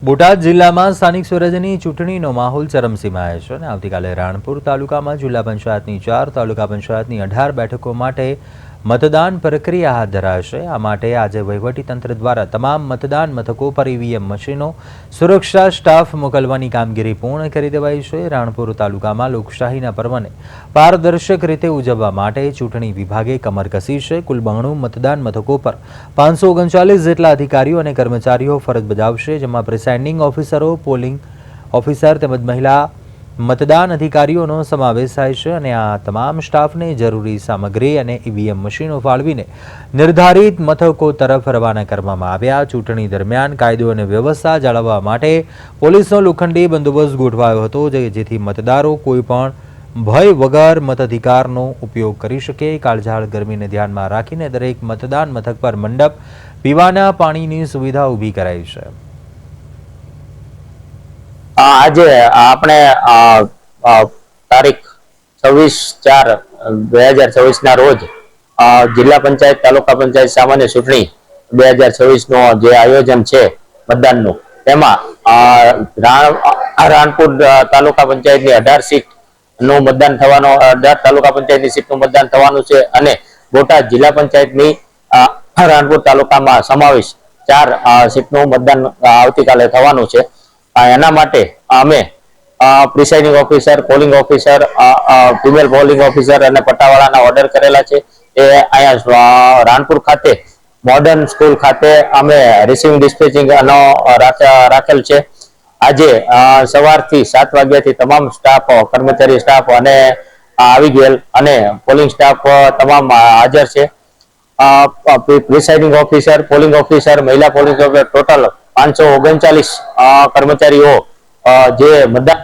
બોટાદ જિલ્લામાં સ્થાનિક સ્વરાજ્યની ચૂંટણીનો માહોલ ચરમસીમાએ છે અને આવતીકાલે રાણપુર તાલુકામાં જિલ્લા પંચાયતની 4, તાલુકા પંચાયતની 18 બેઠકો માટે મતદાન પ્રક્રિયા હાથ ધરાશે। આ માટે આજે વહીવટીતંત્ર દ્વારા તમામ મતદાન મથકો પર ઈવીએમ મશીનો, સુરક્ષા સ્ટાફ મોકલવાની કામગીરી પૂર્ણ કરી દેવાઈ છે। રાણપુર તાલુકામાં લોકશાહીના પર્વને પારદર્શક રીતે ઉજવવા માટે ચૂંટણી વિભાગે કમર કસી છે। કુલ 92 મતદાન મથકો પર 539 જેટલા અધિકારીઓ અને કર્મચારીઓ ફરજ બજાવશે, જેમાં પ્રિસાઇડિંગ ઓફિસરો, પોલિંગ ઓફિસર તેમજ મહિલા મતદાન અધિકારીઓનો સમાવેશ થાય છે અને આ તમામ સ્ટાફને જરૂરી સામગ્રી અને ઈવીએમ મશીનો ફાળવીને નિર્ધારિત મથકો તરફ રવાના કરવામાં આવ્યા। ચૂંટણી દરમિયાન કાયદો અને વ્યવસ્થા જાળવવા માટે પોલીસનો લોખંડી બંદોબસ્ત ગોઠવાયો હતો, જેથી મતદારો કોઈપણ ભય વગર મતાધિકારનો ઉપયોગ કરી શકે। કાળઝાળ ગરમીને ધ્યાનમાં રાખીને દરેક મતદાન મથક પર મંડપ, પીવાના પાણીની સુવિધા ઊભી કરાઈ છે। આજે આપણે તારીખ 26/4/2024 ના રોજ જિલ્લા પંચાયત, તાલુકા પંચાયત સામાન્ય ચૂંટણી 2024 નો જે આયોજન છે મતદાનનું, તેમાં રાણપુર તાલુકા પંચાયતની 18 સીટ નું મતદાન થવાનો, 18 તાલુકા પંચાયતની સીટનું મતદાન થવાનું છે અને બોટાદ જિલ્લા પંચાયતની રાણપુર તાલુકામાં સમાવેશ 4 સીટનું મતદાન આવતીકાલે થવાનું છે। એના માટે અમે presiding officer, polling officer, female polling officer અને પટ્ટાવાળાના ઓર્ડર કરેલા છે। એ અહીંયા રાણપુર ખાતે મોડર્ન સ્કૂલ ખાતે અમે રિસીવિંગ ડિસ્પેચિંગ રાખેલ છે। આજે સવારથી 7 વાગ્યાથી તમામ સ્ટાફ, કર્મચારી સ્ટાફ અને આવી ગયેલ અને પોલિંગ સ્ટાફ તમામ હાજર છે। પ્રિસાઇડિંગ ઓફિસર, પોલિંગ ઓફિસર, મહિલા પોલિંગ ઓફિસર ટોટલ 539 કર્મચારીઓ જે મતદાન